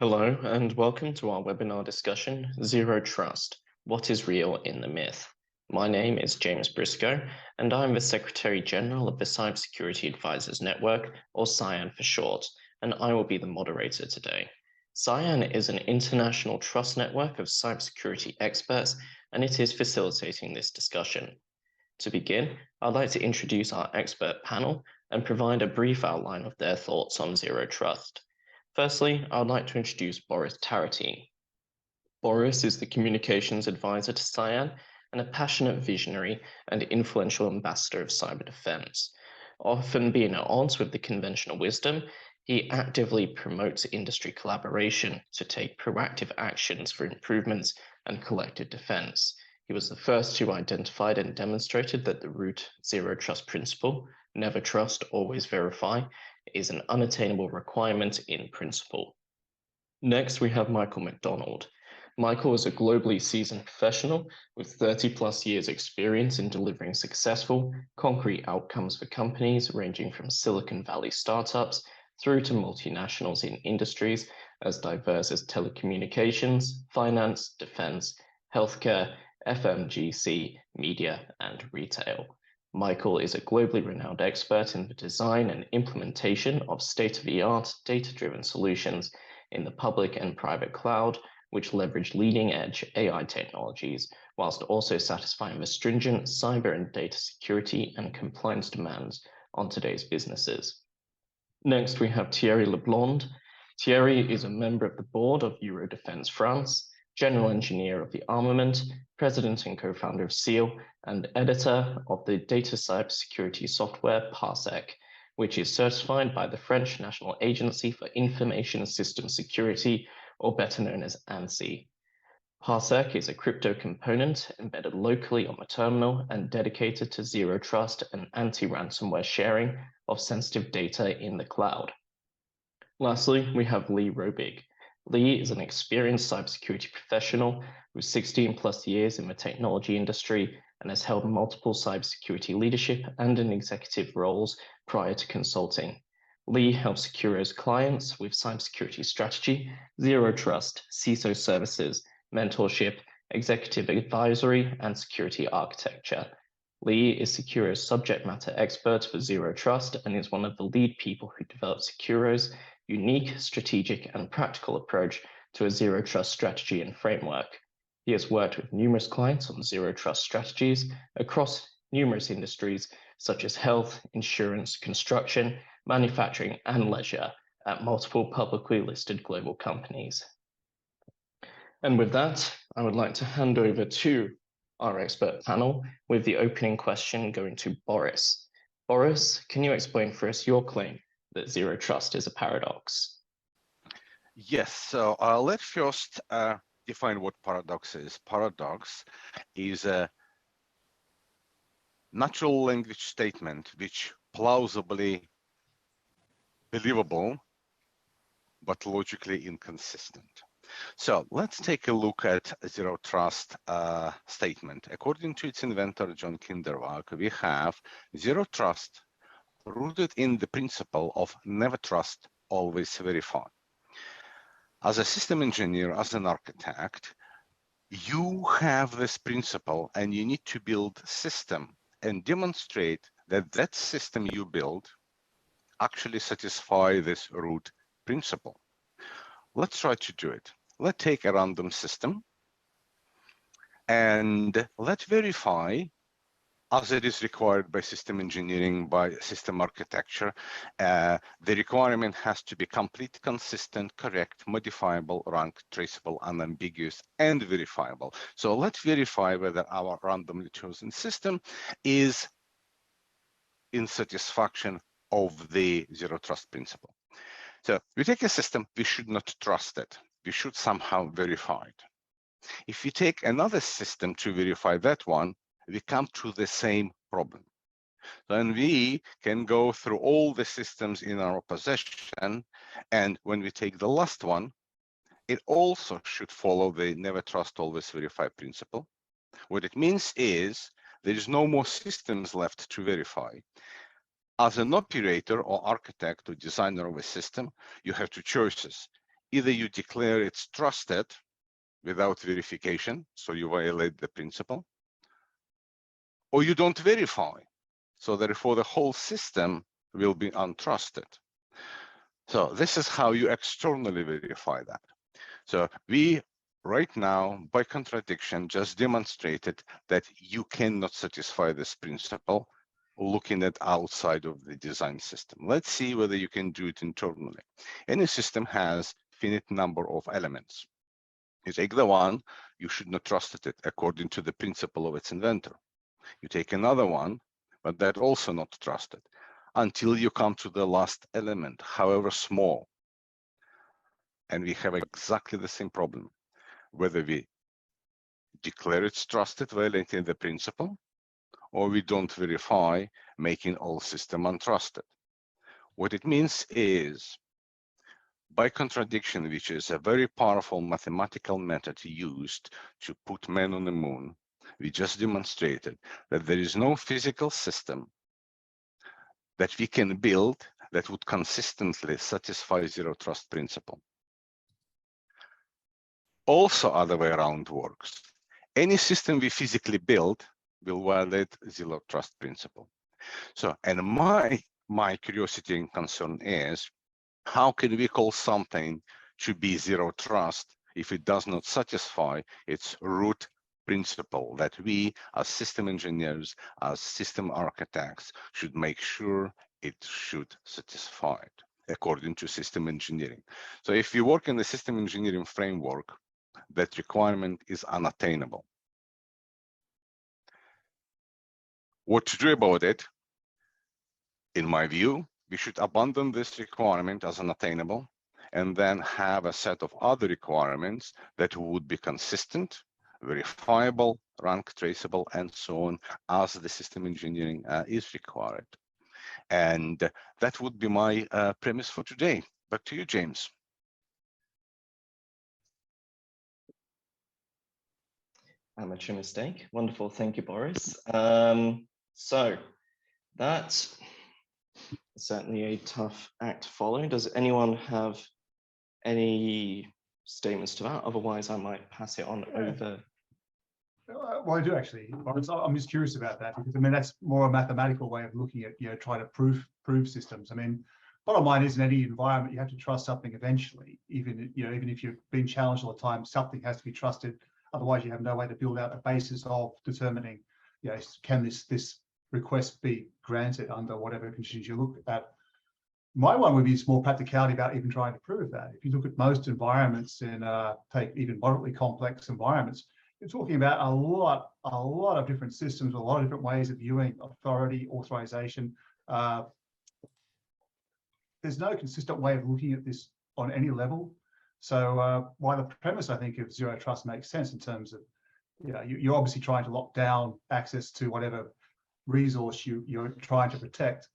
Hello, and welcome to our webinar discussion, Zero Trust, What is Real in the Myth? My name is James Briscoe, and I'm the Secretary General of the Cybersecurity Advisors Network, or CyAN for short, and I will be the moderator today. CyAN is an international trust network of cybersecurity experts, and it is facilitating this discussion. To begin, I'd like to introduce our expert panel and provide a brief outline of their thoughts on Zero Trust. Firstly, I would like to introduce Boris Taratine. Boris is the communications advisor to CyAN and a passionate visionary and influential ambassador of cyber defense. Often being at odds with the conventional wisdom, he actively promotes industry collaboration to take proactive actions for improvements and collective defense. He was the first who identified and demonstrated that the root zero trust principle, never trust, always verify, is an unattainable requirement in principle. Next, we have Michael McDonald. Michael is a globally seasoned professional with 30+ years experience in delivering successful, concrete outcomes for companies ranging from Silicon Valley startups through to multinationals in industries as diverse as telecommunications, finance, defense, healthcare, FMGC, media, and retail. Michael is a globally renowned expert in the design and implementation of state-of-the-art data-driven solutions in the public and private cloud, which leverage leading-edge AI technologies, whilst also satisfying the stringent cyber and data security and compliance demands on today's businesses. Next, we have Thierry Leblond. Thierry is a member of the board of Eurodefense France, General Engineer of the Armament, President and co-founder of SEAL, and editor of the data cybersecurity software Parsec, which is certified by the French National Agency for Information Systems Security, or better known as ANSSI. Parsec is a crypto component embedded locally on the terminal and dedicated to zero trust and anti-ransomware sharing of sensitive data in the cloud. Lastly, we have Lee Robig. Lee is an experienced cybersecurity professional with 16+ years in the technology industry and has held multiple cybersecurity leadership and executive roles prior to consulting. Lee helps Securo's clients with cybersecurity strategy, zero trust, CISO services, mentorship, executive advisory, and security architecture. Lee is Securo's subject matter expert for zero trust and is one of the lead people who developed Securo's unique, strategic, and practical approach to a zero trust strategy and framework. He has worked with numerous clients on zero trust strategies across numerous industries such as health, insurance, construction, manufacturing, and leisure at multiple publicly listed global companies. And with that, I would like to hand over to our expert panel with the opening question going to Boris. Boris, can you explain for us your claim that zero trust is a paradox? Yes, so let's first define what paradox is. Paradox is a natural language statement which plausibly believable but logically inconsistent. So let's take a look at zero trust statement. According to its inventor, John Kinderwag, we have zero trust rooted in the principle of never trust, always verify. As a system engineer, as an architect, you have this principle and you need to build a system and demonstrate that that system you build actually satisfy this root principle. Let's try to do it. Let's take a random system and let's verify, as it is required by system engineering, by system architecture, the requirement has to be complete, consistent, correct, modifiable, ranked, traceable, unambiguous, and verifiable. So let's verify whether our randomly chosen system is in satisfaction of the zero trust principle. So we take a system, we should not trust it. We should somehow verify it. If we take another system to verify that one, we come to the same problem. Then we can go through all the systems in our possession, and when we take the last one, it also should follow the never trust, always verify principle. What it means is there is no more systems left to verify. As an operator or architect or designer of a system, you have two choices. either you declare it's trusted without verification, so you violate the principle, or you don't verify. So therefore, the whole system will be untrusted. So this is how you externally verify that. So we, right now, by contradiction, just demonstrated that you cannot satisfy this principle looking at outside of the design system. Let's see whether you can do it internally. Any system has finite number of elements. You take the one, you should not trust it according to the principle of its inventor. You take another one, but that also not trusted until you come to the last element, however small. And we have exactly the same problem, whether we declare it's trusted, violating the principle, or we don't verify, making all system untrusted. What it means is, by contradiction, which is a very powerful mathematical method used to put men on the moon, we just demonstrated that there is no physical system that we can build that would consistently satisfy zero trust principle. Also, other way around works. Any system we physically build will violate zero trust principle. So, and my curiosity and concern is, how can we call something to be zero trust if it does not satisfy its root principle that we as system engineers, as system architects, should make sure it should satisfy it according to system engineering. So if you work in the system engineering framework, that requirement is unattainable. What to do about it? In my view, we should abandon this requirement as unattainable and then have a set of other requirements that would be consistent, verifiable, rank traceable, and so on, as the system engineering is required. And that would be my premise for today. Back to you, James. Amateur mistake. Wonderful. Thank you, Boris. So that's certainly a tough act to follow. Does anyone have any statements to that? Otherwise, I might pass it on over. Well, I do actually. I'm just curious about that, because I mean that's more a mathematical way of looking at, trying to prove systems. I mean, bottom line is, in any environment you have to trust something eventually. Even if you've been challenged all the time, something has to be trusted. Otherwise, you have no way to build out a basis of determining, can this request be granted under whatever conditions you look at. My one would be more practicality about even trying to prove that. If you look at most environments in take even moderately complex environments, you're talking about a lot of different systems, a lot of different ways of viewing authority, authorization. There's no consistent way of looking at this on any level. So while the premise, I think, of zero trust makes sense in terms of, you're obviously trying to lock down access to whatever resource you're trying to protect.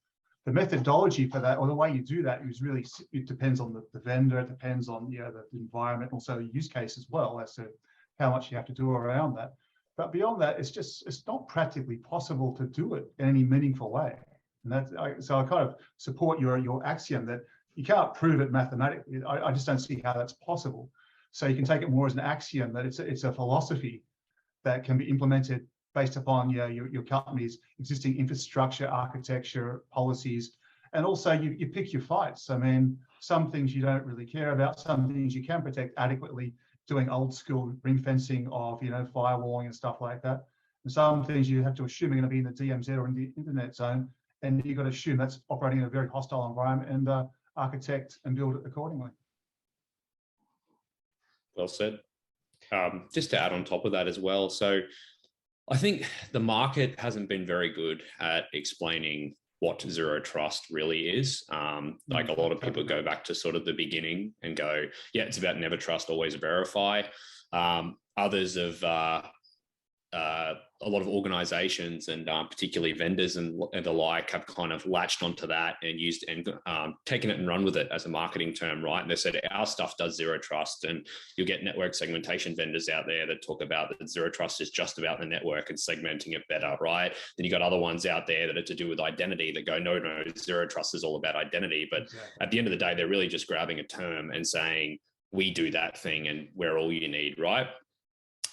The methodology for that, or the way you do that, is really, it depends on the vendor, it depends on the environment, also the use case as well, as to how much you have to do around that. But beyond that, it's not practically possible to do it in any meaningful way. And so I kind of support your axiom that you can't prove it mathematically. I just don't see how that's possible. So you can take it more as an axiom that it's a philosophy that can be implemented based upon your company's existing infrastructure, architecture, policies, and also you pick your fights. I mean, some things you don't really care about, some things you can protect adequately, doing old school ring fencing of firewalling and stuff like that. And some things you have to assume are going to be in the DMZ or in the internet zone, and you've got to assume that's operating in a very hostile environment and architect and build it accordingly. Well said. Just to add on top of that as well, so I think the market hasn't been very good at explaining what zero trust really is. Like a lot of people go back to sort of the beginning and go, yeah, it's about never trust, always verify. Others of a lot of organizations and particularly vendors and the like have kind of latched onto that and used and taken it and run with it as a marketing term, right? And they said our stuff does zero trust, and you'll get network segmentation vendors out there that talk about that zero trust is just about the network and segmenting it better, right? Then you got other ones out there that are to do with identity that go, no, zero trust is all about identity. But exactly. At the end of the day, they're really just grabbing a term and saying, we do that thing and we're all you need, right?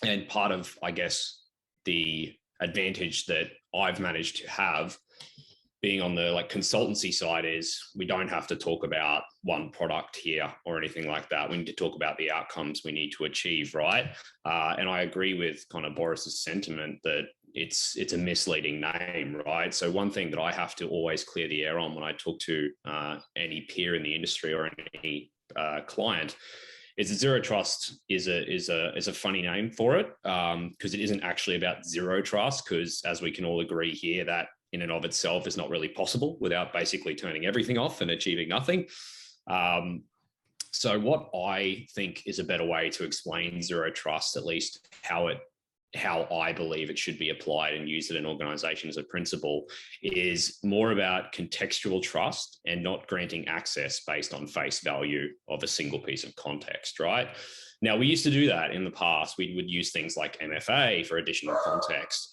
And part of, I guess, the advantage that I've managed to have being on the consultancy side is we don't have to talk about one product here or anything like that. We need to talk about the outcomes we need to achieve, right? And I agree with kind of Boris's sentiment that it's a misleading name, right? So one thing that I have to always clear the air on when I talk to any peer in the industry or any client is that zero trust is a funny name for it, because it isn't actually about zero trust, because as we can all agree here, that in and of itself is not really possible without basically turning everything off and achieving nothing. So what I think is a better way to explain zero trust, at least how I believe it should be applied and used at an organization as a principle, is more about contextual trust and not granting access based on face value of a single piece of context, right? Now, we used to do that in the past. We would use things like MFA for additional context.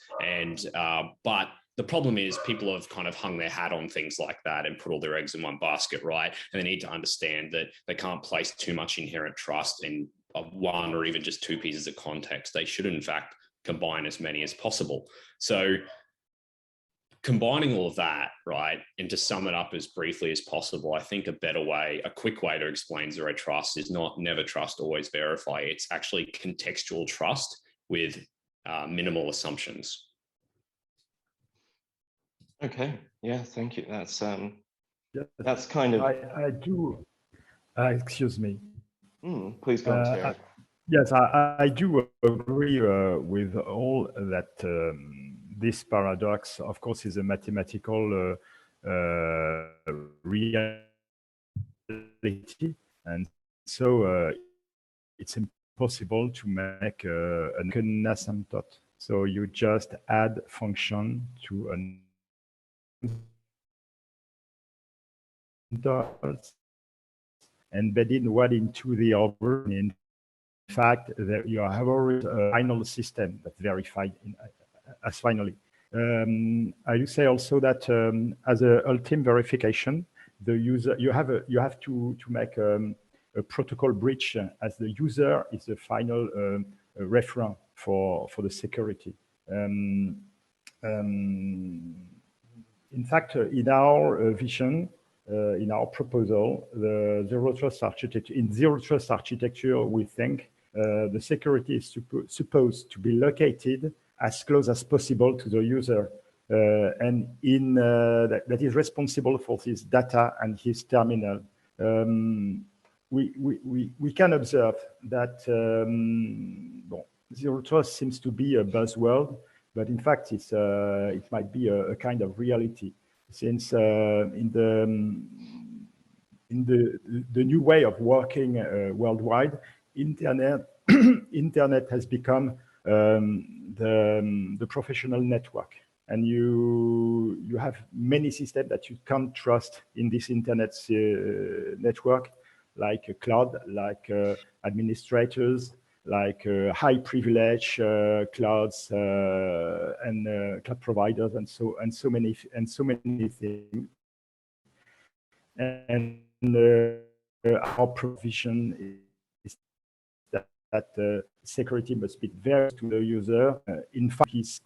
But the problem is people have kind of hung their hat on things like that and put all their eggs in one basket, right? And they need to understand that they can't place too much inherent trust in one or even just two pieces of context. They should, in fact, combine as many as possible. So combining all of that, right, and to sum it up as briefly as possible, I think a quick way to explain zero trust is not never trust, always verify. It's actually contextual trust with minimal assumptions. Okay, yeah, thank you. That's Yes, that's kind of. I do. Excuse me. Please go on, Terry. Yes, I do agree with all that. This paradox, of course, is a mathematical reality, and so it's impossible to make an asymptote. So you just add function to an embedding one into the other. In fact, you have already a final system that's verified as finally. I would say also that as a ultimate verification, the user you have to make a protocol breach as the user is the final referent for the security. In fact, in our vision, in our proposal, the zero trust architecture, in zero trust architecture, we think the security is supposed to be located as close as possible to the user, and that is responsible for his data and his terminal. We can observe that zero trust seems to be a buzzword, but in fact, it might be a kind of reality, since in the new way of working worldwide, internet has become the professional network, and you have many systems that you can't trust in this internet network, like a cloud, like administrators, like high privilege clouds and cloud providers, and so many things. And our provision is that security must be very to the user. In fact, he's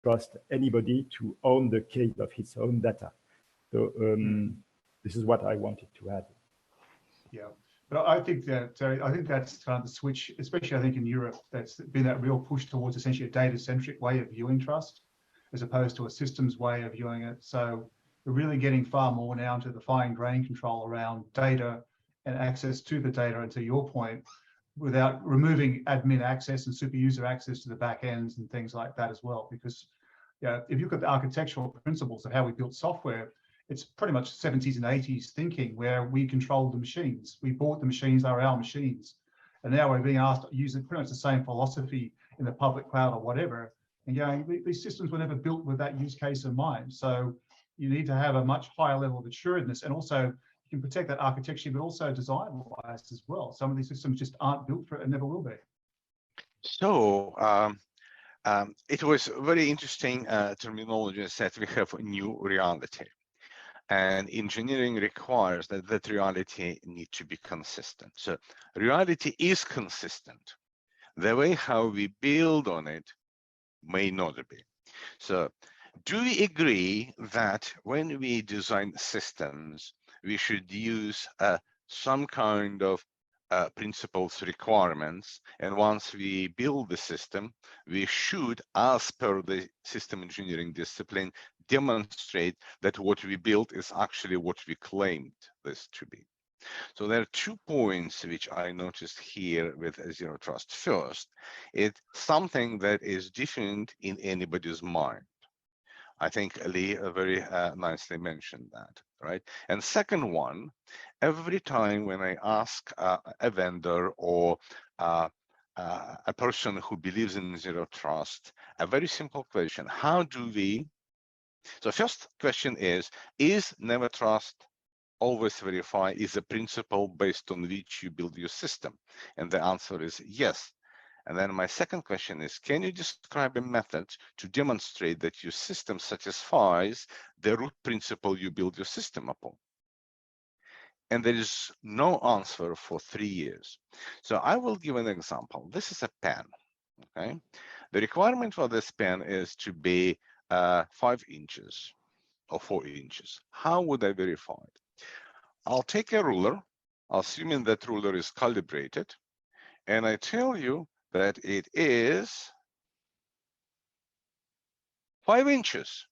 trust anybody to own the key of his own data. So this is what I wanted to add. Yeah. But I think that that's kind of the switch, especially I think in Europe, that's been that real push towards essentially a data-centric way of viewing trust, as opposed to a systems way of viewing it. So we're really getting far more now into the fine-grained control around data and access to the data, and to your point, without removing admin access and super user access to the back ends and things like that as well. Because if you look at the architectural principles of how we built software, it's pretty much 70s and 80s thinking, where we controlled the machines. We bought the machines, they were our machines. And now we're being asked to use pretty much the same philosophy in the public cloud or whatever. And these systems were never built with that use case in mind. So you need to have a much higher level of assuredness, and also you can protect that architecture, but also design-wise as well. Some of these systems just aren't built for it and never will be. So it was very interesting terminology that we have a new reality. And engineering requires that reality need to be consistent. So reality is consistent. The way how we build on it may not be. So do we agree that when we design systems, we should use some kind of principles requirements, and once we build the system, we should, as per the system engineering discipline, demonstrate that what we built is actually what we claimed this to be. So there are 2 points which I noticed here with Zero Trust. First, it's something that is different in anybody's mind. I think Lee very nicely mentioned that, right? And second one, every time when I ask a vendor or a person who believes in Zero Trust, a very simple question: how do we? So first question is never trust, always verify is a principle based on which you build your system? And the answer is yes. And then my second question is, can you describe a method to demonstrate that your system satisfies the root principle you build your system upon? And there is no answer for 3 years. So I will give an example. This is a pen, okay? The requirement for this pen is to be 5 inches or 4 inches. How would I verify it? I'll take a ruler, assuming that ruler is calibrated, and I tell you that it is 5 inches,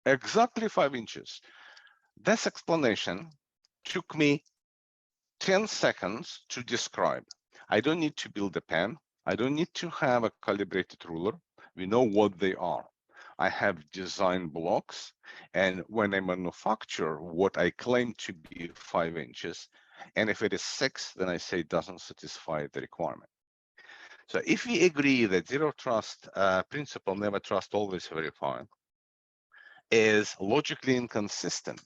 exactly 5 inches. This explanation took me 10 seconds to describe. I don't need to build a pen. I don't need to have a calibrated ruler. We know what they are. I have design blocks, and when I manufacture what I claim to be 5 inches, and if it is 6, then I say it doesn't satisfy the requirement. So if we agree that Zero Trust principle, never trust, always verify, is logically inconsistent,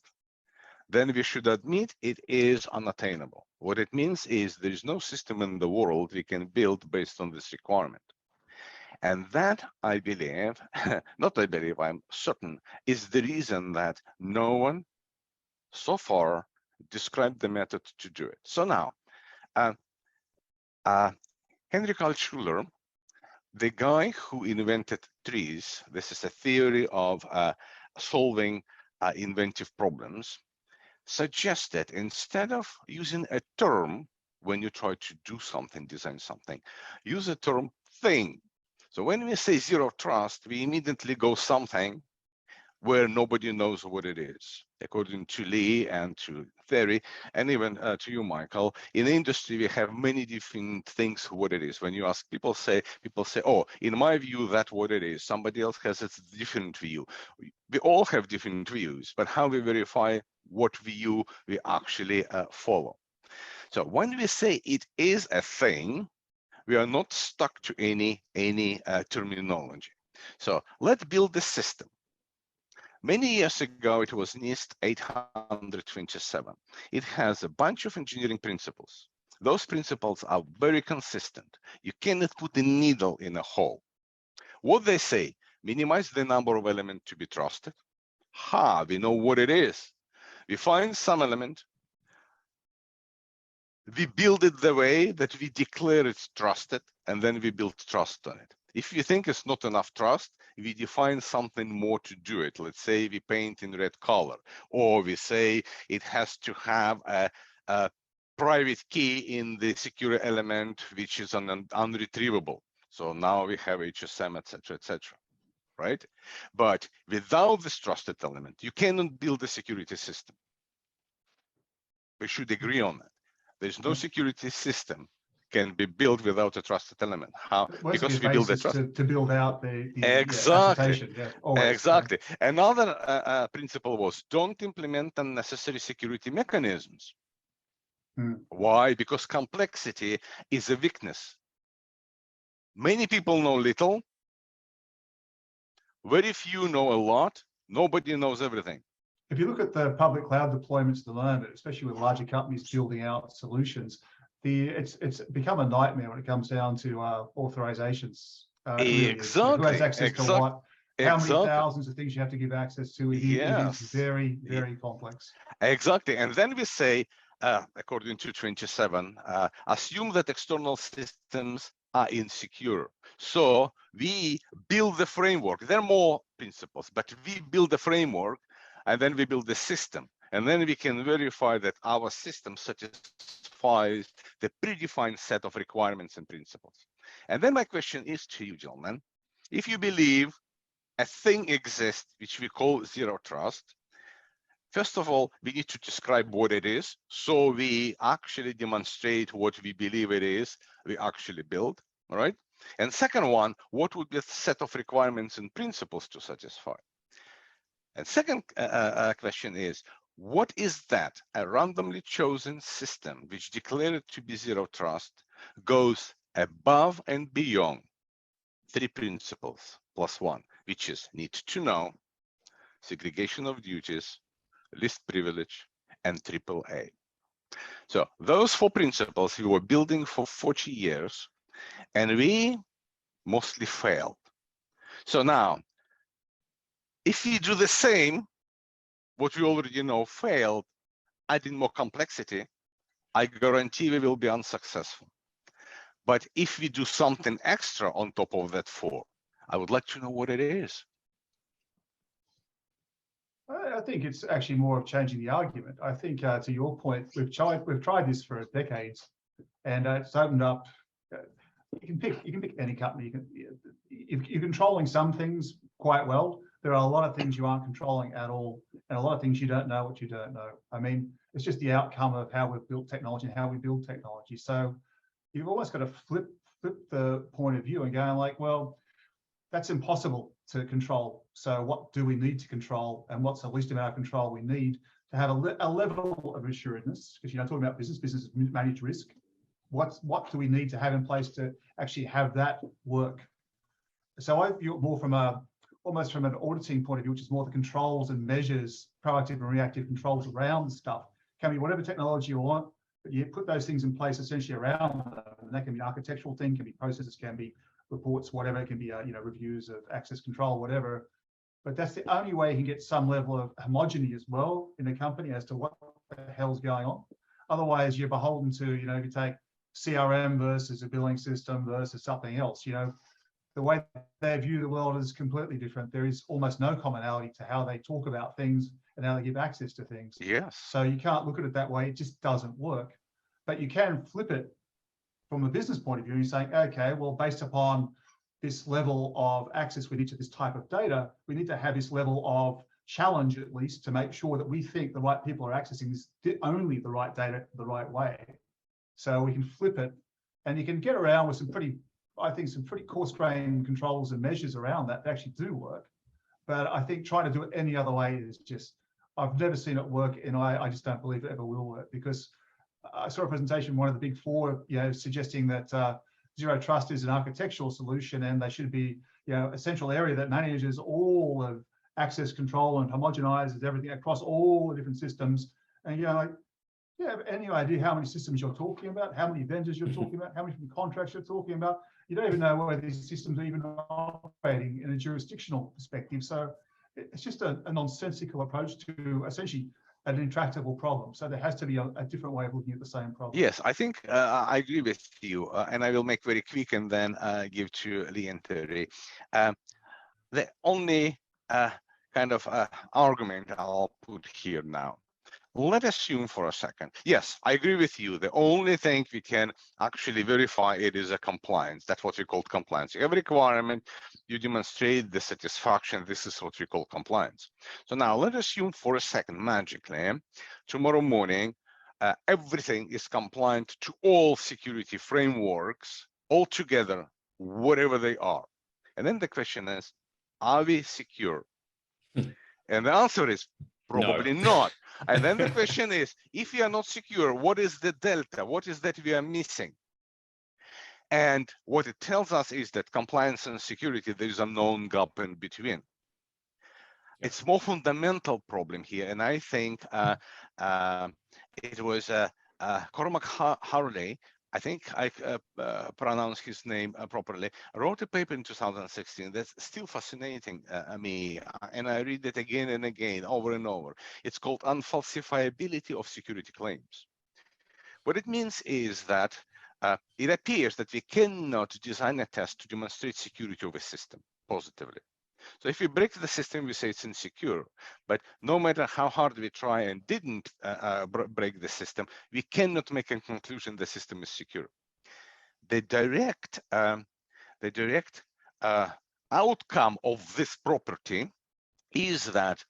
then we should admit it is unattainable. What it means is there is no system in the world we can build based on this requirement. And that, I believe, not I believe, I'm certain, is the reason that no one so far described the method to do it. So now, Henry Altschuler, the guy who invented trees, this is a theory of solving inventive problems, suggested instead of using a term when you try to do something, design something, use the term thing. So when we say Zero Trust, we immediately go something where nobody knows what it is. According to Lee and to Theory, and even to you, Michael, in the industry, we have many different things what it is. When you ask people say, oh, in my view, that's what it is. Somebody else has a different view. We all have different views, but how we verify what view we actually follow. So when we say it is a thing, we are not stuck to any terminology. So let's build the system. Many years ago, it was NIST 827. It has a bunch of engineering principles. Those principles are very consistent. You cannot put a needle in a hole. What they say, minimize the number of elements to be trusted. We know what it is. We find some element, we build it the way that we declare it's trusted, and then we build trust on it. If you think it's not enough trust, we define something more to do it. Let's say we paint in red color, or we say it has to have a private key in the secure element, which is unretrievable. So now we have HSM, etc., etc. Right? But without this trusted element, you cannot build a security system. We should agree on that. There's no security system can be built without a trusted element. How? Because we build the trust. To build out the exactly. Exactly. Yeah. Another principle was don't implement unnecessary security mechanisms. Why? Because complexity is a weakness. Many people know little. Very few know a lot. Nobody knows everything. If you look at the public cloud deployments at the moment, especially with larger companies building out solutions, it's become a nightmare when it comes down to authorizations. Exactly. Who has access to what? how many thousands of things you have to give access to. It is very, very complex. Exactly. And then we say, according to 27, assume that external systems are insecure. So we build the framework. There are more principles, but we build the framework, and then we build the system. And then we can verify that our system satisfies the predefined set of requirements and principles. And then my question is to you, gentlemen, if you believe a thing exists, which we call zero trust, first of all, we need to describe what it is. So we actually demonstrate what we believe it is, we actually build, all right? And second one, what would be a set of requirements and principles to satisfy? And second question is, what is that? A randomly chosen system which declared to be zero trust goes above and beyond three principles plus one, which is need to know, segregation of duties, least privilege, and AAA. So those four principles we were building for 40 years, and we mostly failed. So now, if we do the same, what we already know failed, adding more complexity, I guarantee we will be unsuccessful. But if we do something extra on top of that four, I would like to know what it is. I think it's actually more of changing the argument. I think to your point, we've tried this for decades, and it's opened up. You can pick any company. If you're controlling some things quite well, there are a lot of things you aren't controlling at all, and a lot of things you don't know what you don't know. I mean, it's just the outcome of how we've built technology and how we build technology. So you've almost got to flip the point of view and going like, well, that's impossible to control. So what do we need to control, and what's the least amount of control we need to have a level of assuredness? Because talking about business manage risk. What do we need to have in place to actually have that work? So I view it more from almost from an auditing point of view, which is more the controls and measures, proactive and reactive controls around the stuff. Can be whatever technology you want, but you put those things in place essentially around them. And that can be an architectural thing, can be processes, can be reports, whatever. It can be reviews of access control, whatever. But that's the only way you can get some level of homogeny as well in a company as to what the hell's going on. Otherwise, you're beholden to, if you take CRM versus a billing system versus something else, the way they view the world is completely different. There is almost no commonality to how they talk about things and how they give access to things. Yes. So you can't look at it that way. It just doesn't work. But you can flip it from a business point of view. You're saying, okay, well, based upon this level of access we need to this type of data, we need to have this level of challenge at least to make sure that we think the right people are accessing this, only the right data the right way. So we can flip it, and you can get around with some pretty coarse-grained controls and measures around that actually do work. But I think trying to do it any other way is just, I've never seen it work, and I just don't believe it ever will work, because I saw a presentation, one of the big four, suggesting that zero trust is an architectural solution, and they should be, a central area that manages all of access control and homogenizes everything across all the different systems. And do you have any idea how many systems you're talking about, how many vendors you're talking about, how many contracts you're talking about? You don't even know whether these systems are even operating in a jurisdictional perspective. So it's just a nonsensical approach to essentially an intractable problem. So there has to be a different way of looking at the same problem. Yes, I think I agree with you, and I will make very quick and then give to Lee and Terry. The only kind of argument I'll put here now. Let's assume for a second. Yes, I agree with you. The only thing we can actually verify it is a compliance. That's what we call compliance. You have a requirement, you demonstrate the satisfaction. This is what we call compliance. So now let's assume for a second, magically, tomorrow morning, everything is compliant to all security frameworks altogether, whatever they are. And then the question is, are we secure? And the answer is probably not. And then the question is, if we are not secure, what is the delta? What is that we are missing? And what it tells us is that compliance and security, there is a known gap in between. It's more fundamental problem here. And I think it was Cormac Hurley I think I pronounced his name properly, wrote a paper in 2016 that's still fascinating me, and I read it again and again, over and over. It's called Unfalsifiability of Security Claims. What it means is that it appears that we cannot design a test to demonstrate security of a system positively. So if we break the system, we say it's insecure. But no matter how hard we try and didn't break the system, we cannot make a conclusion the system is secure. The direct outcome of this property is that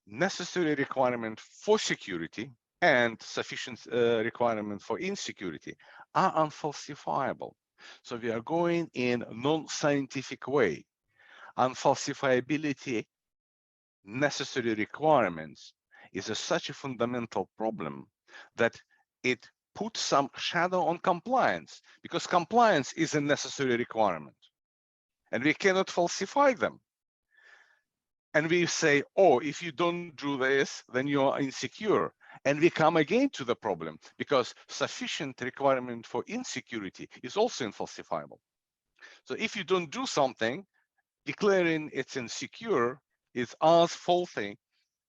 necessary requirement for security and sufficient requirement for insecurity are unfalsifiable. So we are going in a non-scientific way. Unfalsifiability necessary requirements is such a fundamental problem that it puts some shadow on compliance, because compliance is a necessary requirement and we cannot falsify them. And we say, oh, if you don't do this, then you are insecure. And we come again to the problem, because sufficient requirement for insecurity is also infalsifiable. So if you don't do something, declaring it's insecure is as faulty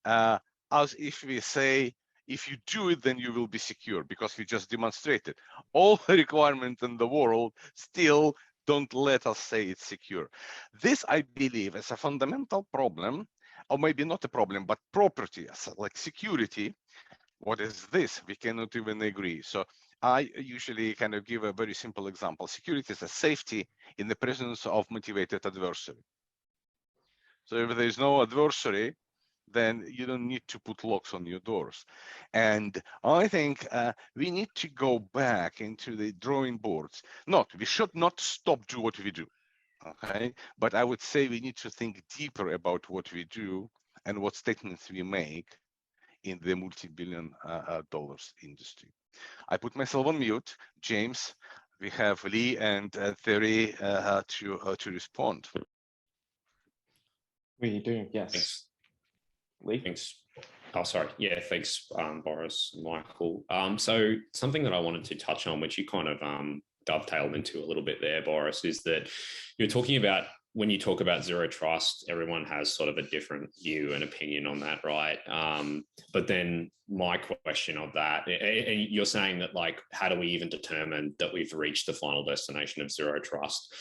as if we say, if you do it, then you will be secure, because we just demonstrated. All the requirements in the world still don't let us say it's secure. This, I believe, is a fundamental problem, or maybe not a problem, but property, like security. What is this? We cannot even agree. So I usually kind of give a very simple example. Security is a safety in the presence of motivated adversary. So if there is no adversary, then you don't need to put locks on your doors. And I think we need to go back into the drawing boards. We should not stop do what we do, okay? But I would say we need to think deeper about what we do and what statements we make in the multi-billion dollars industry. I put myself on mute. James, we have Lee and Terry to respond. We do, yes. Thanks. Lee? Thanks. Oh, sorry. Yeah, thanks, Boris and Michael. So something that I wanted to touch on, which you kind of dovetailed into a little bit there, Boris, is that you're talking about, when you talk about zero trust, everyone has sort of a different view and opinion on that, right? But then my question of that, and you're saying that, like, how do we even determine that we've reached the final destination of zero trust?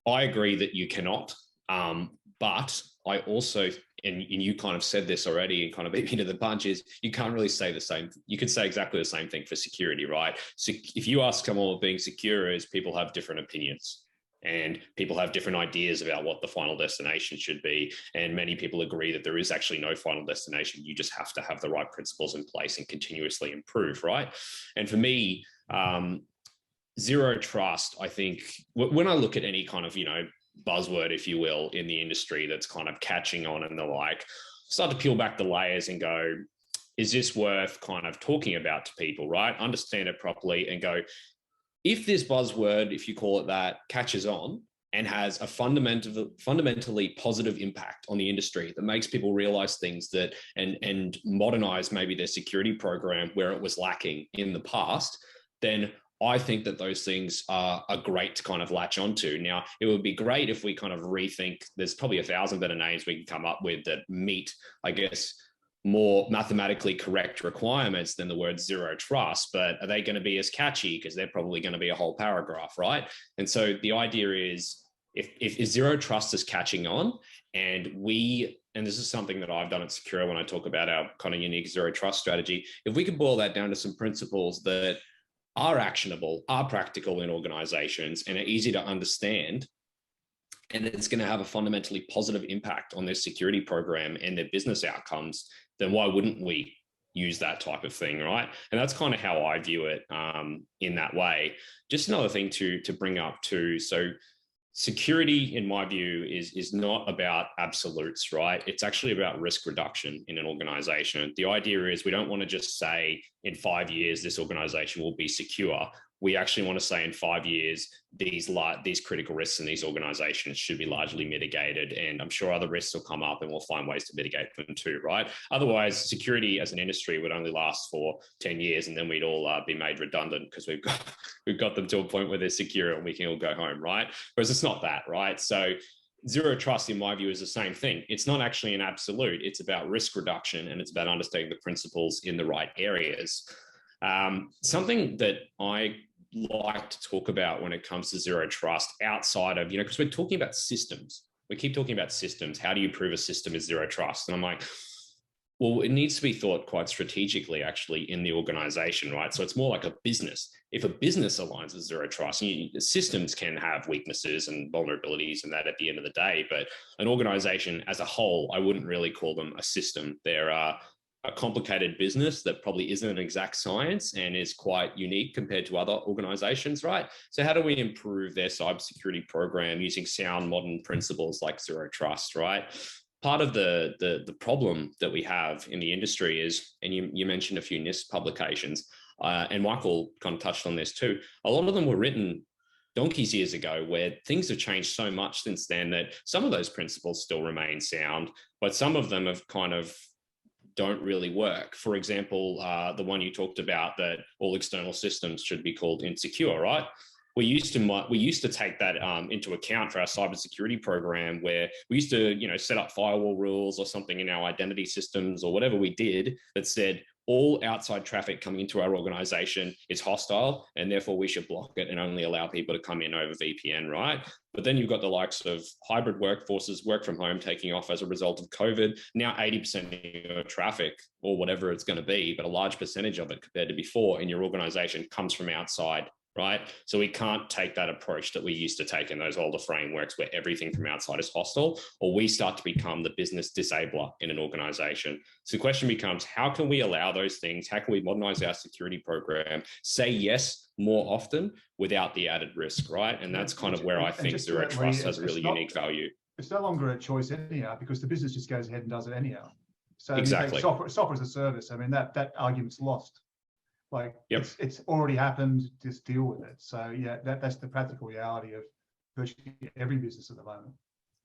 I agree that you cannot, but I also, and you kind of said this already and kind of beat me to the punch, is you can't really say the same. You could say exactly the same thing for security, right? So if you ask someone what being secure is, people have different opinions. And people have different ideas about what the final destination should be. And many people agree that there is actually no final destination. You just have to have the right principles in place and continuously improve, right? And for me, zero trust, I think, when I look at any kind of, buzzword, if you will, in the industry that's kind of catching on and the like, start to peel back the layers and go, is this worth kind of talking about to people, right? Understand it properly and go, if this buzzword, if you call it that, catches on and has a fundamentally positive impact on the industry that makes people realize things that and modernize maybe their security program where it was lacking in the past, then I think that those things are great to kind of latch onto. Now, it would be great if we kind of rethink, there's probably 1,000 better names we can come up with that meet, I guess, more mathematically correct requirements than the word zero trust, but are they going to be as catchy? Because they're probably going to be a whole paragraph, right? And so the idea is, if zero trust is catching on, and this is something that I've done at Secure when I talk about our kind of unique zero trust strategy, if we could boil that down to some principles that are actionable, are practical in organizations, and are easy to understand, and it's going to have a fundamentally positive impact on their security program and their business outcomes, then why wouldn't we use that type of thing, right? And that's kind of how I view it in that way. Just another thing to bring up too. So security, in my view, is not about absolutes, right? It's actually about risk reduction in an organization. The idea is we don't want to just say in 5 years, this organization will be secure. we actually want to say in 5 years, these critical risks in these organizations should be largely mitigated. And I'm sure other risks will come up and we'll find ways to mitigate them too, right? Otherwise, security as an industry would only last for 10 years and then we'd all be made redundant because we've got them to a point where they're secure and we can all go home, right? Whereas it's not that, right? So zero trust, in my view, is the same thing. It's not actually an absolute. It's about risk reduction and it's about understanding the principles in the right areas. Something that I like to talk about when it comes to zero trust outside of, because we're talking about systems. We keep talking about systems. How do you prove a system is zero trust? And I'm like, well, it needs to be thought quite strategically, actually, in the organization, right? So it's more like a business. If a business aligns with zero trust, systems can have weaknesses and vulnerabilities and that at the end of the day, but an organization as a whole, I wouldn't really call them a system. They're a complicated business that probably isn't an exact science and is quite unique compared to other organizations, right? So how do we improve their cybersecurity program using sound modern principles like zero trust, right? Part of the problem that we have in the industry is, and you mentioned a few NIST publications, and Michael kind of touched on this too, a lot of them were written donkeys years ago, where things have changed so much since then that some of those principles still remain sound, but some of them have kind of don't really work. For example, the one you talked about, that all external systems should be called insecure, right? We used to take that into account for our cybersecurity program, where we used to, set up firewall rules or something in our identity systems or whatever we did that said all outside traffic coming into our organization is hostile, and therefore we should block it and only allow people to come in over VPN, right? But then you've got the likes of hybrid workforces, work from home taking off as a result of COVID. Now 80% of your traffic, or whatever it's going to be, but a large percentage of it compared to before in your organization comes from outside, right? So we can't take that approach that we used to take in those older frameworks where everything from outside is hostile, or we start to become the business disabler in an organization. So the question becomes, how can we allow those things? How can we modernize our security program, say yes more often without the added risk, right? And that's kind of where I think zero trust has a really unique value. It's no longer a choice anyhow, because the business just goes ahead and does it anyhow. So exactly. Software as a service, I mean, that argument's lost. Like, yep. It's already happened, just deal with it. So yeah, that's the practical reality of virtually every business at the moment.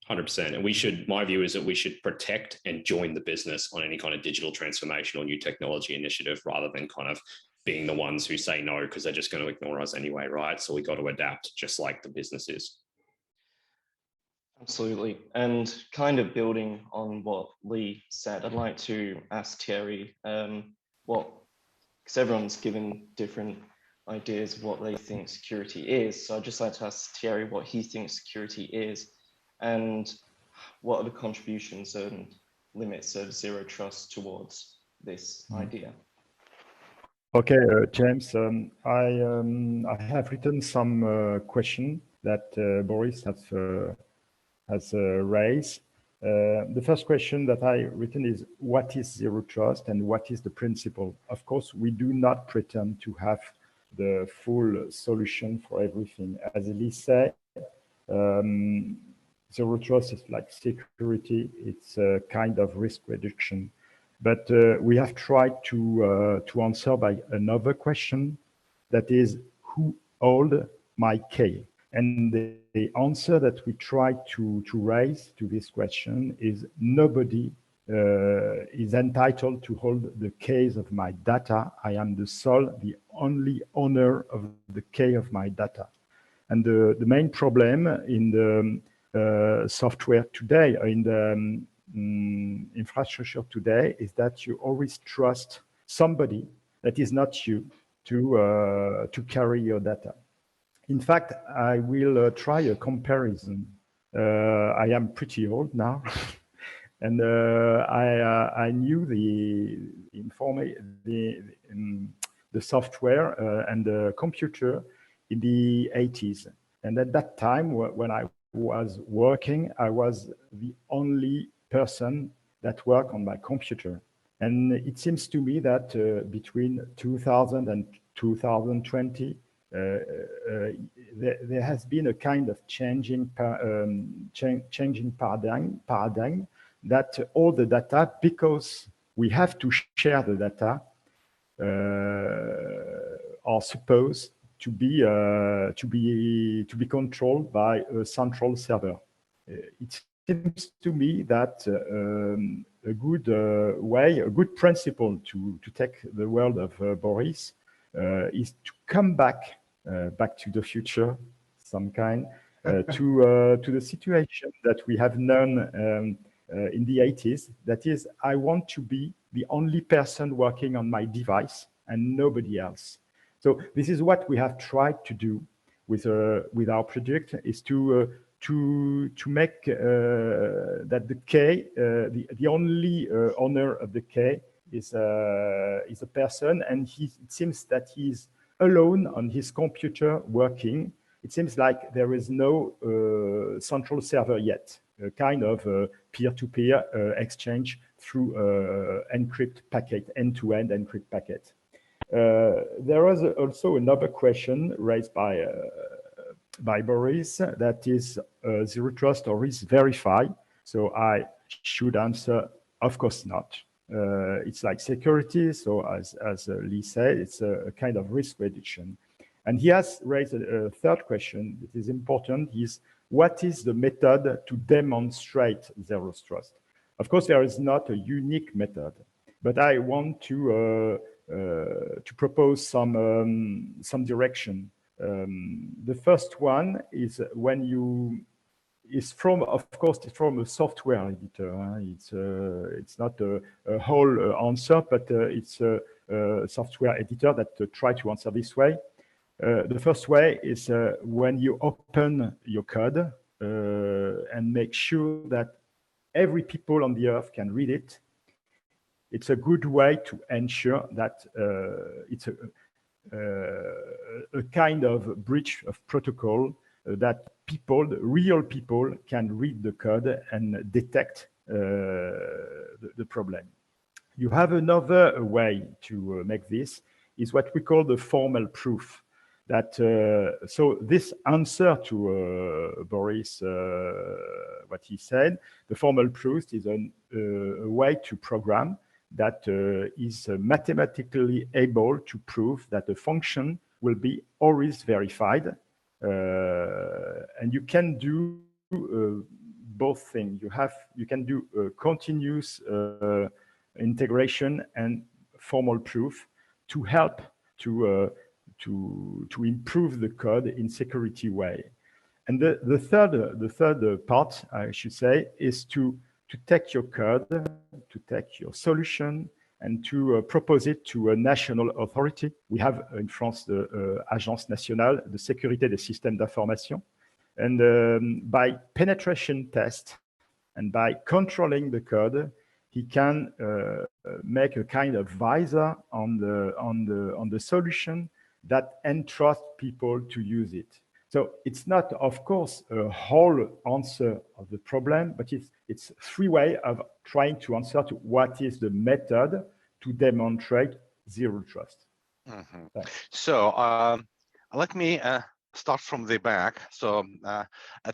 100%. And my view is that we should protect and join the business on any kind of digital transformation or new technology initiative, rather than kind of being the ones who say no because they're just going to ignore us anyway, right? So we got to adapt just like the business is. Absolutely. And kind of building on what Lee said, I'd like to ask Thierry because everyone's given different ideas of what they think security is. So I'd just like to ask Thierry what he thinks security is, and what are the contributions and limits of zero trust towards this idea. Okay, James, I have written some question that Boris has raised. The first question that I written is, what is zero trust and what is the principle? Of course, we do not pretend to have the full solution for everything. As Lee said, zero trust is like security. It's a kind of risk reduction. But we have tried to answer by another question, that is, who hold my key? And the answer that we try to raise to this question is, nobody is entitled to hold the keys of my data. I am the only owner of the key of my data. And the main problem in the software today, or in the infrastructure today, is that you always trust somebody that is not you to carry your data. In fact, I will try a comparison. I am pretty old now, and I knew the software and the computer in the 80s. And at that time, when I was working, I was the only person that worked on my computer. And it seems to me that between 2000 and 2020, there has been a kind of changing paradigm that all the data, because we have to share the data, are supposed to be controlled by a central server. It seems to me that a good way, a good principle to take the world of Boris is to come back to the future, some kind, to the situation that we have known in the 80s. That is, I want to be the only person working on my device and nobody else. So this is what we have tried to do with our project, is to make that the key, the only owner of the key is a person, and it seems that he's alone on his computer working. It seems like there is no central server yet, a kind of peer-to-peer exchange through encrypt packet, end-to-end encrypt packet. There was also another question raised by Boris, that is zero trust or risk verify. So I should answer, of course not. It's like security. So as Lee said, it's a kind of risk reduction. And he has raised a third question that is important, is what is the method to demonstrate zero trust? Of course, there is not a unique method, but I want to propose some direction. The first one is when it's from a software editor. It's not a whole answer, but it's a software editor that try to answer this way. The first way is when you open your code and make sure that every people on the earth can read it. It's a good way to ensure that it's a kind of breach of protocol that people, real people, can read the code and detect the problem. You have another way to make this, is what we call the formal proof. That so this answer to Boris, what he said, the formal proof is a way to program that is mathematically able to prove that a function will be always verified. And you can do both things. You can do continuous integration and formal proof to help to improve the code in security way. And the third part, I should say, is to take your code, to take your solution, and to propose it to a national authority. We have in France the Agence Nationale de Sécurité des Systèmes d'Information. And by penetration test and by controlling the code, he can make a kind of visor on the solution that entrust people to use it. So it's not, of course, a whole answer of the problem, but it's three ways of trying to answer to what is the method to demonstrate zero trust. Mm-hmm. So let me start from the back. So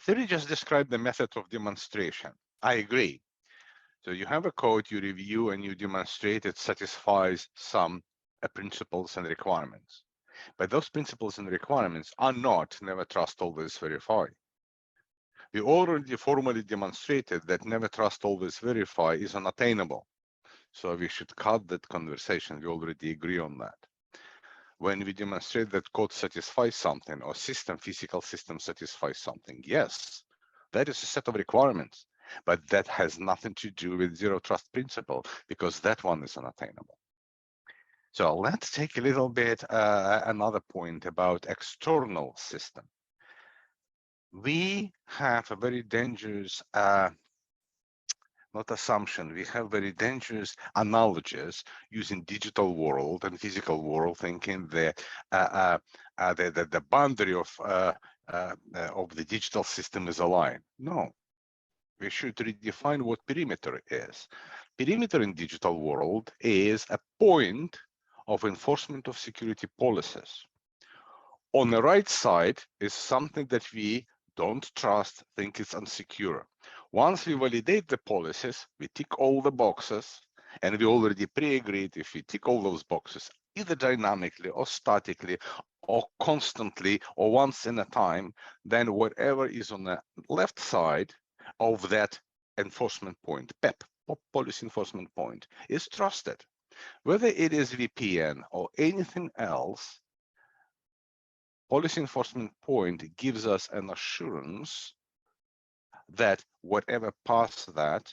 Thierry just described the method of demonstration. I agree. So you have a code, you review and you demonstrate it satisfies some principles and requirements. But those principles and requirements are not never trust, always verify. We already formally demonstrated that never trust, always verify is unattainable. So we should cut that conversation. We already agree on that. When we demonstrate that code satisfies something or physical system satisfies something, yes, that is a set of requirements, but that has nothing to do with zero trust principle because that one is unattainable. So let's take a little bit another point about external system. We have a very dangerous, not assumption, we have very dangerous analogies using digital world and physical world, thinking that the boundary of the digital system is a line. No, we should redefine what perimeter is. Perimeter in digital world is a point of enforcement of security policies. On the right side is something that we don't trust, think it's unsecure. Once we validate the policies, we tick all the boxes, and we already pre-agreed if we tick all those boxes, either dynamically or statically or constantly or once in a time, then whatever is on the left side of that enforcement point, PEP, policy enforcement point, is trusted. Whether it is VPN or anything else, policy enforcement point gives us an assurance that whatever past that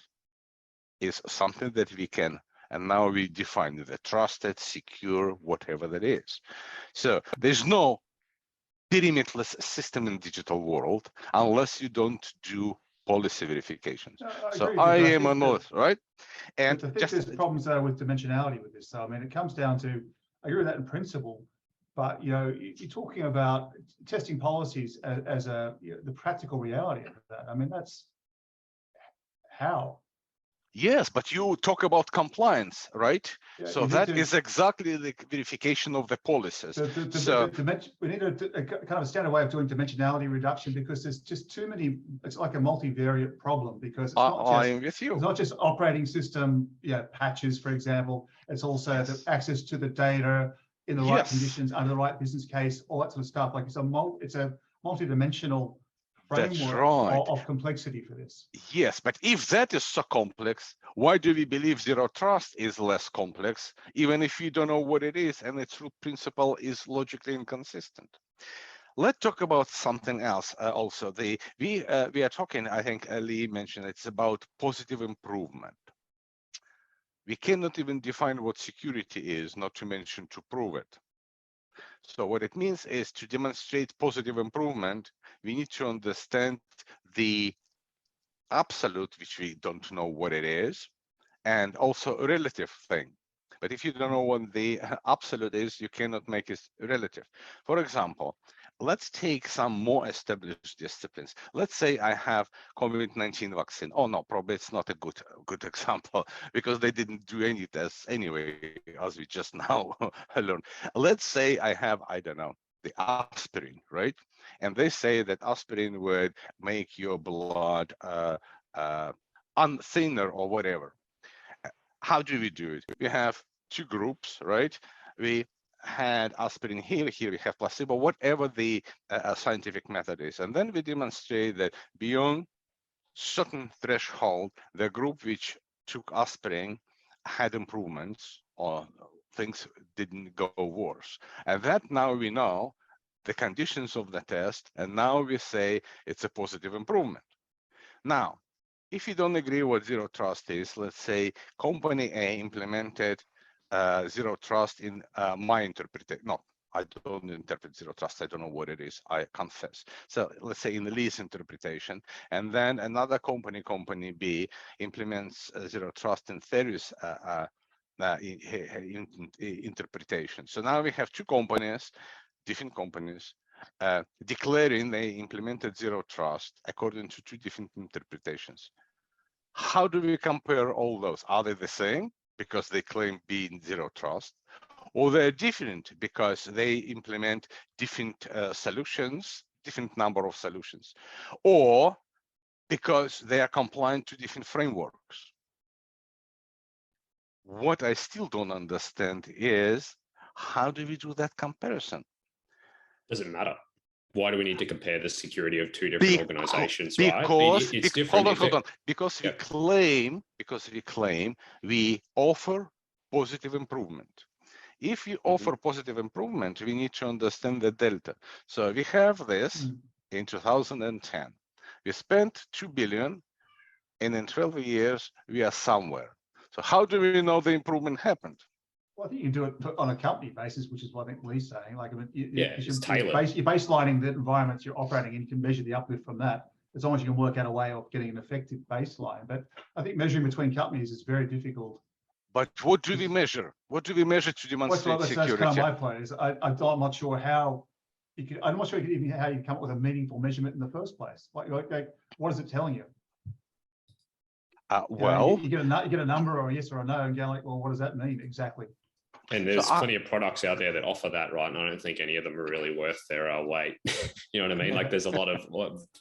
is something that we can, and now we define the trusted, secure, whatever that is. So there's no perimeterless system in digital world unless you don't do policy verifications. So I am on those, right? And I think there's problems with dimensionality with this. So I mean, it comes down to, I agree with that in principle, but you're talking about testing policies as the practical reality of that. I mean, that's how. Yes, but you talk about compliance, right? Yeah, so that is exactly the verification of the policies. We need a kind of a standard way of doing dimensionality reduction, because there's just too many. It's like a multivariate problem, because it's not just operating system patches, for example. It's also the access to the data in the right conditions under the right business case, all that sort of stuff. Like it's a multi-dimensional framework of complexity for this. Yes, but if that is so complex, why do we believe zero trust is less complex, even if you don't know what it is and its root principle is logically inconsistent? Let's talk about something else. Also, we are talking, I think Lee mentioned, it's about positive improvement. We cannot even define what security is, not to mention to prove it. So what it means is, to demonstrate positive improvement, we need to understand the absolute, which we don't know what it is, and also a relative thing. But if you don't know what the absolute is, you cannot make it relative. For example, let's take some more established disciplines. Let's say I have COVID-19 vaccine. Oh no, probably it's not a good example, because they didn't do any tests anyway, as we just now learned. Let's say I have, I don't know, the aspirin, right? And they say that aspirin would make your blood thinner or whatever. How do we do it? We have two groups, right? We had aspirin here we have placebo, whatever the scientific method is. And then we demonstrate that beyond certain threshold, the group which took aspirin had improvements, or things didn't go worse. And that now we know the conditions of the test, and now we say it's a positive improvement. Now, if you don't agree what zero trust is, let's say company A implemented zero trust in my interpretation. No, I don't interpret zero trust. I don't know what it is. I confess. So let's say in the Lee's interpretation, and then another company B, implements zero trust in Theory's interpretation. So now we have two companies, different companies, declaring they implemented zero trust according to two different interpretations. How do we compare all those? Are they the same because they claim being zero trust, or they're different because they implement different solutions, different number of solutions, or because they are compliant to different frameworks? What I still don't understand is, how do we do that comparison? Doesn't matter. Why do we need to compare the security of two different organizations? Because, it's different. Hold on. Because we claim we offer positive improvement. If you offer positive improvement, we need to understand the delta. So we have this in 2010. We spent 2 billion, and in 12 years we are somewhere. So how do we know the improvement happened? Well, I think you can do it on a company basis, which is what I think Lee's saying. Like, I mean, it's tailored. You're baselining the environments you're operating in. You can measure the uplift from that, as long as you can work out a way of getting an effective baseline. But I think measuring between companies is very difficult. But what do we measure? What do we measure to demonstrate security? That's kind of my point. Is I'm not sure how you could. I'm not sure even how you come up with a meaningful measurement in the first place. Like what is it telling you? Well, you get a number or a yes or a no, and go like, well, what does that mean exactly? And there's plenty of products out there that offer that, right? And I don't think any of them are really worth their weight. You know what I mean? Like, there's a lot of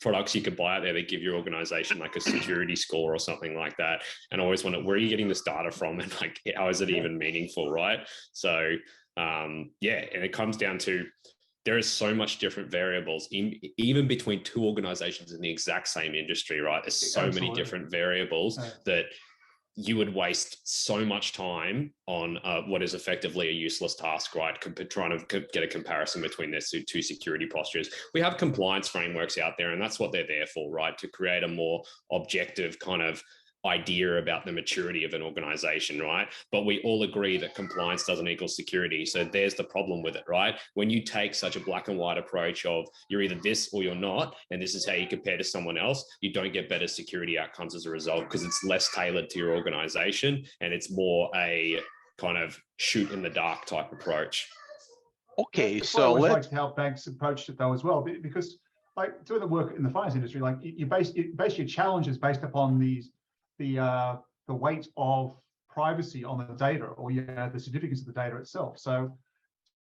products you could buy out there that give your organization like a security score or something like that. And I always wonder, where are you getting this data from? And like, how is it even meaningful, right? So Yeah, and it comes down to there is so much different variables even between two organizations in the exact same industry, right? There's so many different variables that you would waste so much time on what is effectively a useless task, right? Trying to get a comparison between these two security postures. We have compliance frameworks out there, and that's what they're there for, right? To create a more objective kind of idea about the maturity of an organization, right? But we all agree that compliance doesn't equal security. So there's the problem with it, right? When you take such a black and white approach of you're either this or you're not, and this is how you compare to someone else, you don't get better security outcomes as a result because it's less tailored to your organization and it's more a kind of shoot in the dark type approach. Okay, that's so let's like how banks approached it though as well, because like doing the work in the finance industry, like you base your challenges based upon the weight of privacy on the data, or the significance of the data itself. So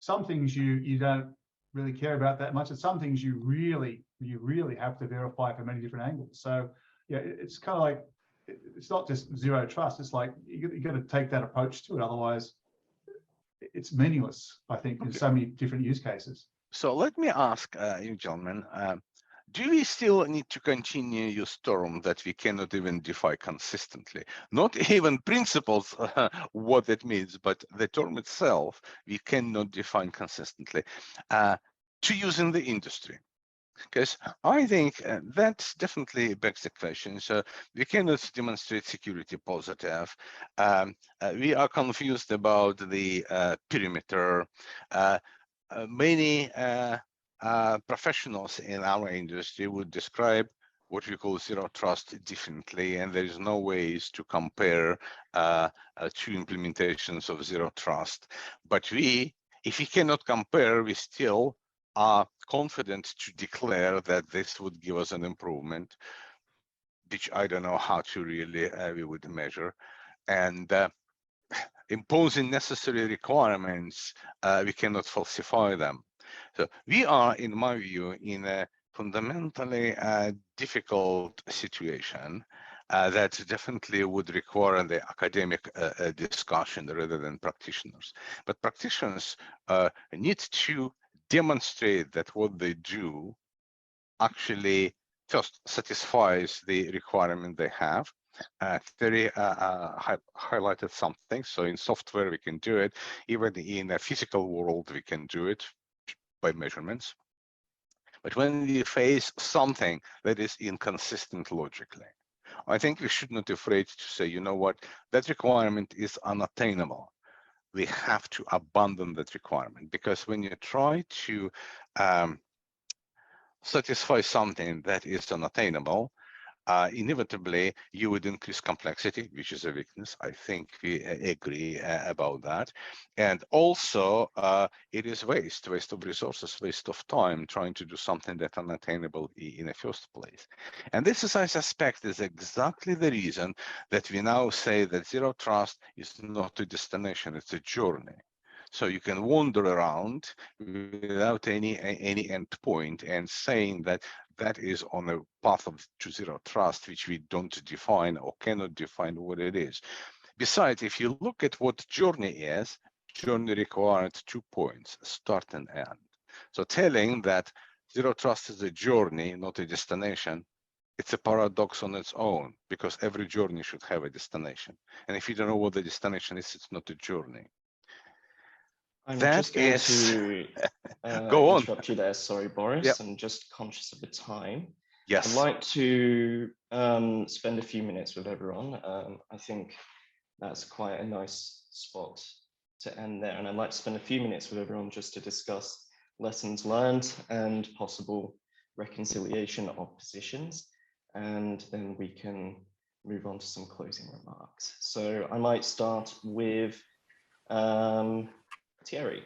some things you don't really care about that much, and some things you really have to verify from many different angles. So yeah, it's kind of like it's not just zero trust. It's like you got to take that approach to it, otherwise it's meaningless, I think, in so many different use cases. So let me ask you gentlemen, do we still need to continue use term that we cannot even define consistently? Not even principles, what it means, but the term itself, we cannot define consistently to use in the industry. Because I think that definitely begs the question. So we cannot demonstrate security positive. We are confused about the perimeter. Many professionals in our industry would describe what we call zero trust differently, and there is no ways to compare two implementations of zero trust. But if we cannot compare, we still are confident to declare that this would give us an improvement, which I don't know how to really we would measure, and imposing necessary requirements, we cannot falsify them. So we are, in my view, in a fundamentally difficult situation that definitely would require the academic discussion rather than practitioners. But practitioners need to demonstrate that what they do actually first satisfies the requirement they have. Terry highlighted something. So in software, we can do it. Even in a physical world, we can do it by measurements. But when we face something that is inconsistent logically, I think we should not be afraid to say, you know what, that requirement is unattainable. We have to abandon that requirement, because when you try to satisfy something that is unattainable, inevitably you would increase complexity, which is a weakness. I think we agree about that. And also it is waste of resources, waste of time trying to do something that's unattainable in the first place. And this is, I suspect, is exactly the reason that we now say that zero trust is not a destination, it's a journey. So you can wander around without any end point and saying that that is on a path to zero trust, which we don't define or cannot define what it is. Besides, if you look at what journey is, journey required 2 points, start and end. So telling that zero trust is a journey, not a destination, it's a paradox on its own, because every journey should have a destination. And if you don't know what the destination is, it's not a journey. I'm just going to go on. interrupt you there. Sorry, Boris. Yep. I'm just conscious of the time. Yes. I'd like to spend a few minutes with everyone. I think that's quite a nice spot to end there. And I'd like to spend a few minutes with everyone just to discuss lessons learned and possible reconciliation of positions. And then we can move on to some closing remarks. So I might start with Thierry.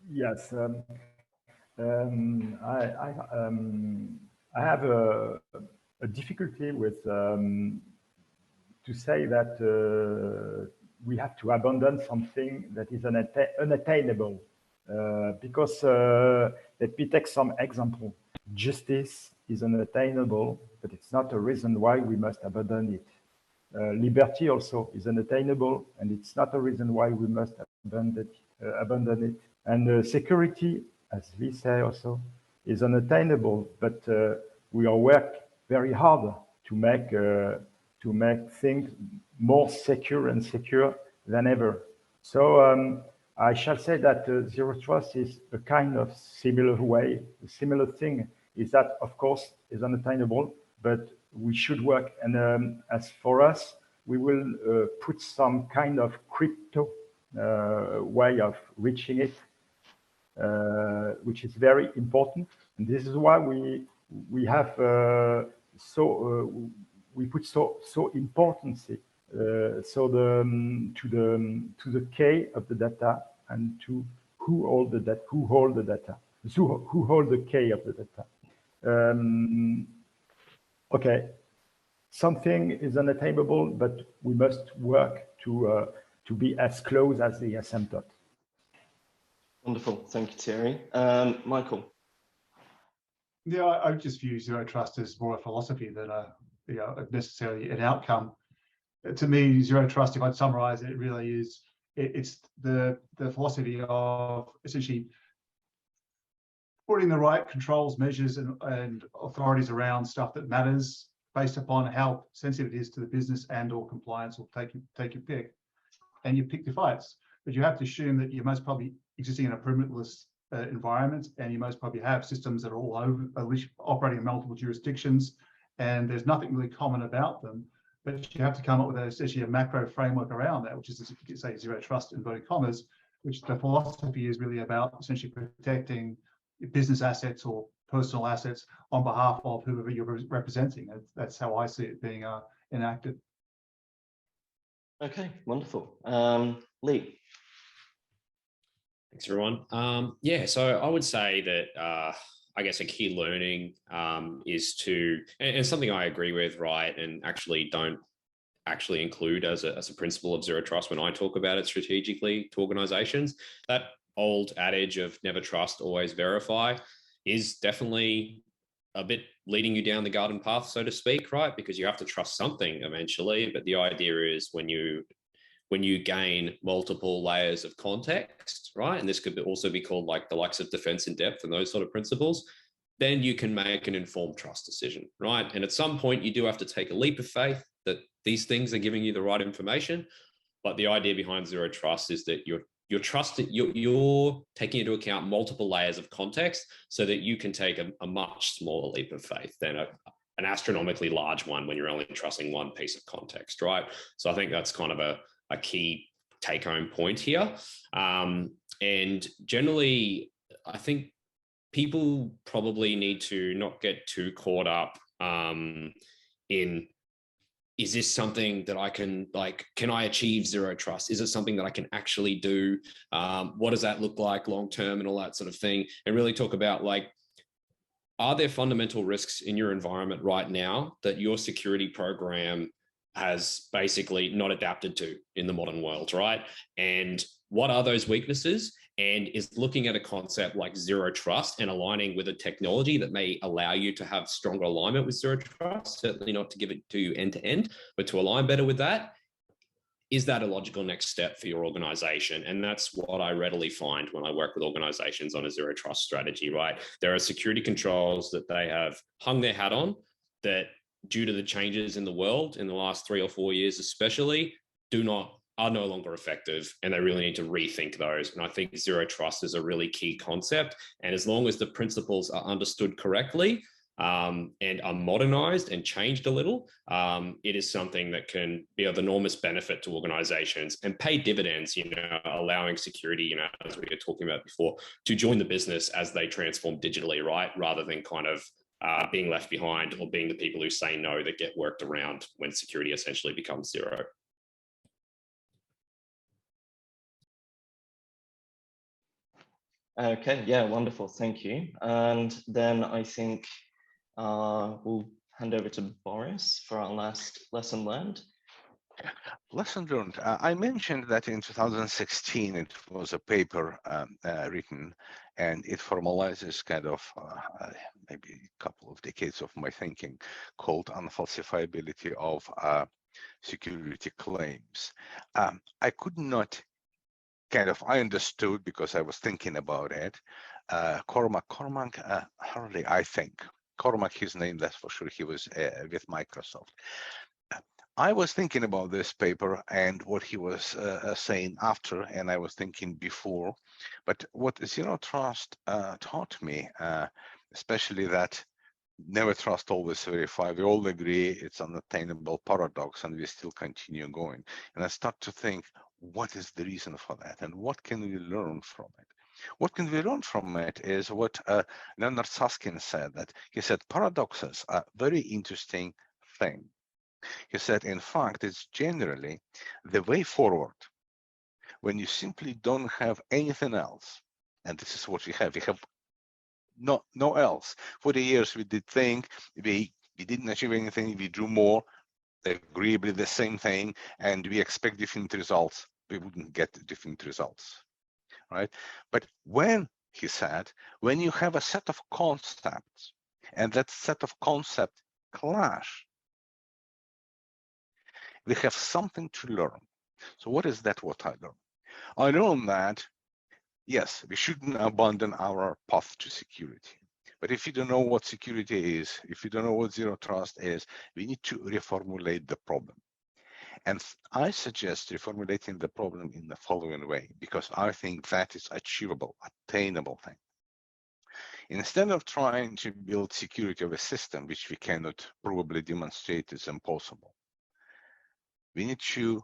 Yes, I have a difficulty with to say that we have to abandon something that is unattainable, because let me take some example. Justice is unattainable, but it's not a reason why we must abandon it. Liberty also is unattainable, and it's not a reason why we must abandon it. And security, as we say also, is unattainable, but we are work very hard to make things more secure and secure than ever. So I shall say that zero trust is a kind of similar way. A similar thing is that, of course, is unattainable, but we should work. And as for us, we will put some kind of crypto way of reaching it, which is very important. And this is why we have we put so importance to the K of the data and to who hold the data, who hold the K of the data. Okay, something is unattainable, but we must work to be as close as the asymptote. Wonderful, thank you, Thierry. Michael. Yeah, I just view zero trust as more a philosophy than necessarily an outcome. To me, zero trust, if I'd summarize it, really is it's the philosophy of essentially putting the right controls, measures, and authorities around stuff that matters based upon how sensitive it is to the business and or compliance, or take your pick, and you pick your fights. But you have to assume that you're most probably existing in a perimeterless environment, and you most probably have systems that are all over, at least operating in multiple jurisdictions, and there's nothing really common about them. But you have to come up with essentially a macro framework around that, which is, if you could say, zero trust, inverted commas, which the philosophy is really about essentially protecting business assets or personal assets on behalf of whoever you're representing. That's how I see it being enacted. Okay, wonderful. Lee. Thanks, everyone. Yeah, so I would say that I guess a key learning is to, and something I agree with, right, and actually don't actually include as a principle of zero trust when I talk about it strategically to organizations. That old adage of never trust, always verify is definitely a bit leading you down the garden path, so to speak, right? Because you have to trust something eventually. But the idea is when you gain multiple layers of context, right? And this could also be called like the likes of defense in depth and those sort of principles, then you can make an informed trust decision, right? And at some point you do have to take a leap of faith that these things are giving you the right information. But the idea behind zero trust is that you're taking into account multiple layers of context so that you can take a much smaller leap of faith than an astronomically large one when you're only trusting one piece of context, right? So I think that's kind of a key take-home point here. And generally, I think people probably need to not get too caught up in, is this something that I can, like, can I achieve zero trust? Is it something that I can actually do? What does that look like long-term and all that sort of thing? And really talk about, like, are there fundamental risks in your environment right now that your security program has basically not adapted to in the modern world, right? And what are those weaknesses? And is looking at a concept like zero trust and aligning with a technology that may allow you to have stronger alignment with zero trust, certainly not to give it to you end to end, but to align better with that, is that a logical next step for your organization? And that's what I readily find when I work with organizations on a zero trust strategy, right? There are security controls that they have hung their hat on that, due to the changes in the world in the last 3 or 4 years especially, are no longer effective, and they really need to rethink those. And I think zero trust is a really key concept. And as long as the principles are understood correctly and are modernized and changed a little, it is something that can be of enormous benefit to organizations and pay dividends, allowing security, as we were talking about before, to join the business as they transform digitally, right? Rather than kind of being left behind or being the people who say no that get worked around when security essentially becomes zero. Okay, yeah, wonderful, thank you. And then I think we'll hand over to Boris for our last lesson learned. Lesson learned. I mentioned that in 2016 it was a paper written, and it formalizes kind of maybe a couple of decades of my thinking, called Unfalsifiability of security claims. I could not I understood because I was thinking about it. Cormac Hurley, I think. Cormac, his name, that's for sure. He was with Microsoft. I was thinking about this paper and what he was saying after, and I was thinking before. But what Zero Trust taught me, especially that never trust, always verify. We all agree it's an unattainable paradox, and we still continue going. And I start to think, what is the reason for that, and what can we learn from it? What can we learn from it is what Leonard Susskind said. That he said paradoxes are very interesting thing. He said, in fact, it's generally the way forward when you simply don't have anything else. And this is what we have. We have no else. For the years we did think, we didn't achieve anything, we do more, agreeably the same thing, and we expect different results. We wouldn't get different results, right? But when, he said, when you have a set of concepts and that set of concepts clash, we have something to learn. So what is that what I learned? I learned that, yes, we shouldn't abandon our path to security. But if you don't know what security is, if you don't know what Zero Trust is, we need to reformulate the problem. And I suggest reformulating the problem in the following way, because I think that is achievable, attainable thing. Instead of trying to build security of a system, which we cannot probably demonstrate is impossible, we need to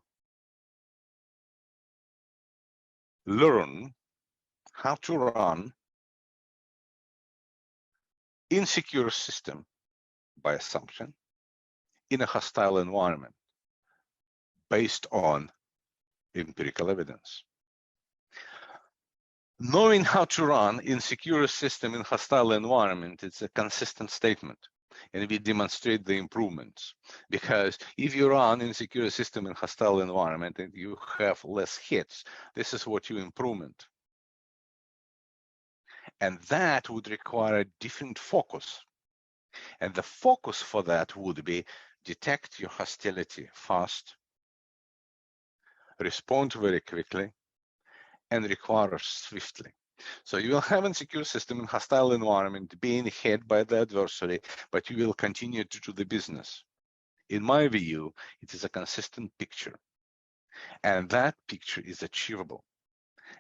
learn how to run insecure system by assumption in a hostile environment based on empirical evidence. Knowing how to run insecure system in hostile environment, it's a consistent statement, and we demonstrate the improvements. Because if you run insecure system in hostile environment and you have less hits, this is what you improvement. And that would require a different focus. And the focus for that would be detect your hostility fast, respond very quickly, and recover swiftly. So you will have a secure system in hostile environment being hit by the adversary, but you will continue to do the business. In my view, it is a consistent picture. And that picture is achievable.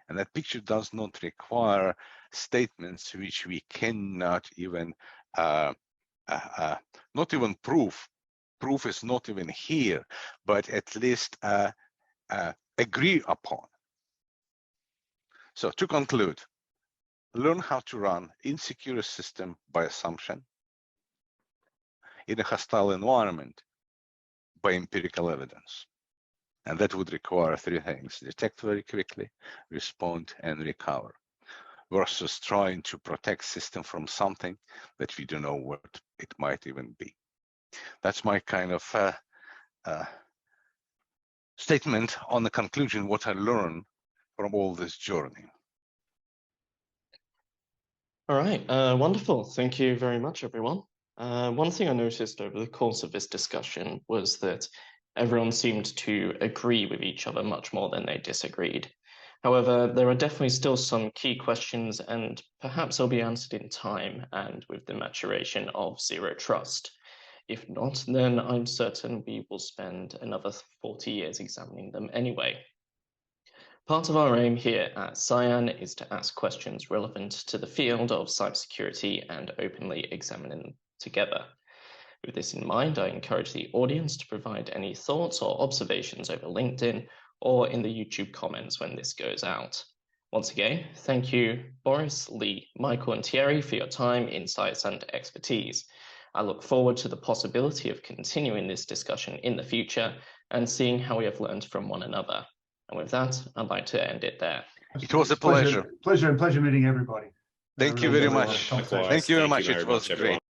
And that picture does not require statements which we cannot even, not even prove. Proof is not even here, but at least agree upon. So to conclude, learn how to run insecure system by assumption in a hostile environment by empirical evidence. And that would require three things: detect very quickly, respond, and recover, versus trying to protect system from something that we don't know what it might even be. That's my kind of statement on the conclusion, what I learned from all this journey. All right, wonderful. Thank you very much, everyone. One thing I noticed over the course of this discussion was that everyone seemed to agree with each other much more than they disagreed. However, there are definitely still some key questions, and perhaps they'll be answered in time and with the maturation of Zero Trust. If not, then I'm certain we will spend another 40 years examining them anyway. Part of our aim here at CyAN is to ask questions relevant to the field of cybersecurity and openly examine them together. With this in mind, I encourage the audience to provide any thoughts or observations over LinkedIn or in the YouTube comments when this goes out. Once again, thank you, Boris, Lee, Michael, and Thierry for your time, insights, and expertise. I look forward to the possibility of continuing this discussion in the future and seeing how we have learned from one another. And with that, I'd like to end it there. It was a pleasure. Pleasure meeting everybody. Thank you very much. Likewise. Thank you very much. Thank you It was everyone. great.